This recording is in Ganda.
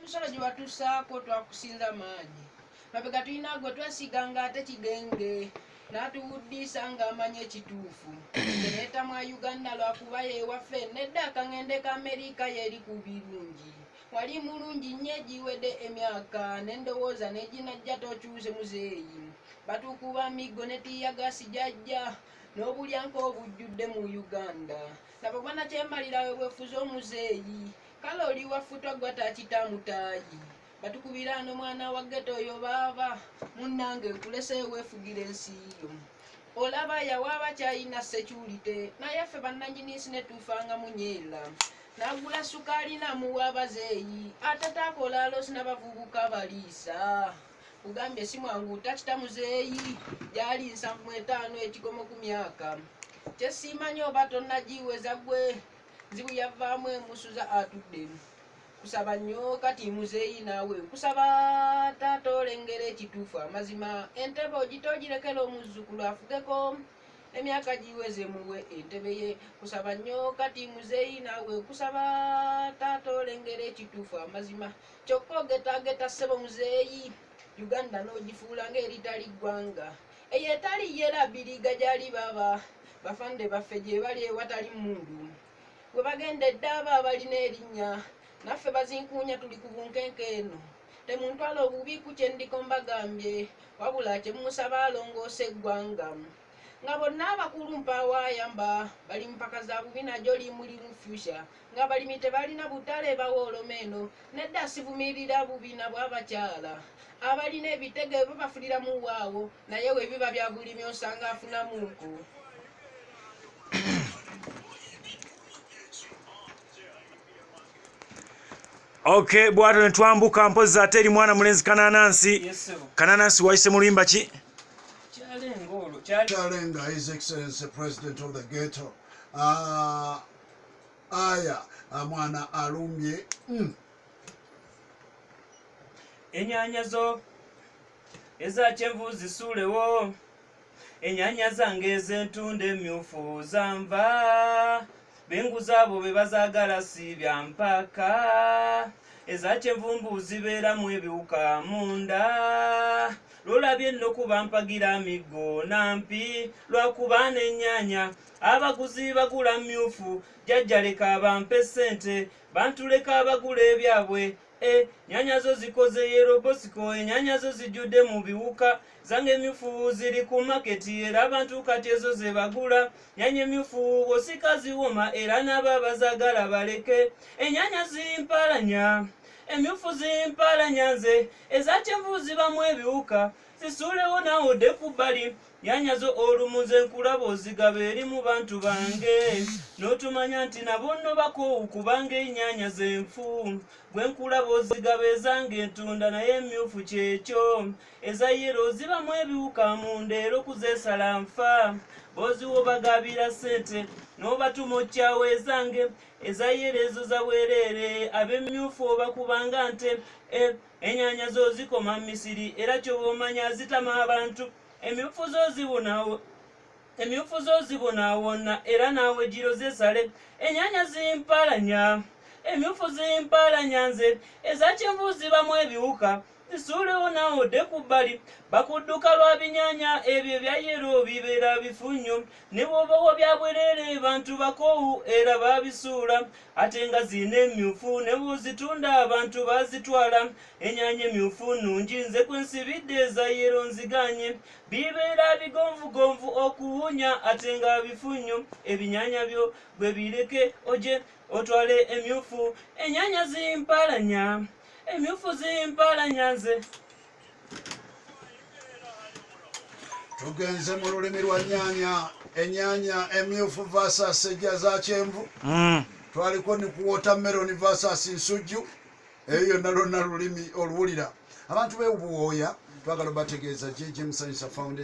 tusolo gye batusaako twakusinza maagi mabega tulina gwe twasiganga ate kigenge n'atuwuddisa ng'amanya ekituufu teneeta mwa Uganda lwakuba yeewaffe nedda akangende ka Amerika yeri ku birungi wali mulungi nnyo egiwedde emyaka n'endowooza n'eginajja tokyuse muzeeyi batukuba miggo ne tiyagasi jajja n'obulyanko obujjudde mu Uganda nabo banakyemalirawe bwefuze omuzeeyi kale oli wafutwa gwa takitamutaayi batukubira n'omwana wa ghetto oyo baaba munnange nkulese weefugira ensiyo olaba yawaaba kyayina security naye ffe bannanginisi ne tuufanga munyeera n'agula sukaali namuwa abazeeyi ate takola alosi n'abavubuka baliisa ugambye si mwangu takita muzeeyi gyali 75 ekigomo ku myaka kyesimanyi oba tonnagiweza gwe nzibu yavaamu emusuza atudde kusaba nnyo kati muzeeyi naawe nkusaba taata olengera ekituufu amazima entebe ogitogirekera omuzzukulu afugeko emyaka giweze muwe entebe ye kusaba nnyo kati muzeeyi naawe nkusaba taata olengera ekituufu amazima kyokka ogetaageta ssebo muzeeyi Uganda n'ogifuula ng'eritali ggwanga eyo etali yera biriga gyali baba bafande baffe gye bali ewatali mundu bwe bagendedde abo abalina erinnya naffe bazinkuunya tuli ku bunkenke eno temuntwala obubi ku kye ndiko mbagambye wabula kyemusaba alongoose eggwanga nga bonna abakulu mpawaayamba bali mpaka za bubi najjo limuli mu future nga balimi tebalina butale bawooloma eno nedda sivumirira bubina bw'abakyala abalina ebitege babafuliramu waawo naye we biba bya bulimi osanga afunamuko Okay, bwato ne twambuka mpozi ate eri mwana mulenzi Kananansi. Kananansi wayise mu luyimba ki? Chalenga, His Excellency President of the Ghetto. Aya, mwana alumbye. Enyanya zo eza kyenvu zisuulewo. Enyanya zange ez'entunde emmyufu zanva. Bengu zaabo be bazaagala si bya mpaka. Eza kyenvumbu zibeeramu ebiwuka munda. Lolabye nno kuba mpagira miggo nampi lwakuba n'ennyanya abaguzi bagula mmyufu jjajja leka bampe ssente bantuleka abagula ebyabwe nyanya zo zikoze yerobosiko ennyanya zo zijjudde mu biwuka zange emmyufu ziri ku maketi era abantu kati ezo ze bagula nyanya emmyufu osika ziwoma era n'abo abazaagala baleke ennyanya zimpalanya emmyufu zimpalanya nze eza kyenvu zibamu ebiwuka zisuulewo nawe odde ku bbali nyanya zo olumuze nkulaba ozigaba eri mu bantu bange n'otumanya nti nabo nno bakoowu kubanga ennyanya zenfu bwe nkulaba ozigaba ezange entunda naye emmyufu kyekyo eza yero zibamu ebiwuka munda era okuzeesala nfa booziwo bagabira ssente n'obatuma okyawo ezange eza yero ezo zaweereere ab'emmyufu obakubanga nte ennyanya zo zikoma Misiri era ky'oba omanya zitama abantu emmyufu zo zibonaawonna era naawe giro zesale ennyanya zimpalanya emmyufu zimpalanya nze eza kyenvu zibamu ebiwuka zisuulewo naawe odde ku bbali bakudduka lwa binyanya ebyo ebya yero bibeera bifu nnyo ne bw'obawo bya bwereere bantu bakoowu era baabisuula ate nga zirina emmyufu ne bw'ozitunda abantu baazitwala ennyanya emmyufu nnungi nze kwe nsibidde eza yero nziganye bibeera bigonvugonvu okuwunya ate nga bifu nnyo ebinyanya byo bwe bireke oje otwale emmyufu ennyanya zimpalanya emmyufu zimpalanya nze tugenze mu lulimi lwa nyanya ennyanya emmyufu versus ejja za kyenvu twaliko ne ku watermelon versus nsujju eyo yonna lwonna lulimi oluwulira abantu b'ebuwooya twagala bategeeza JJ Musanyusa Foundation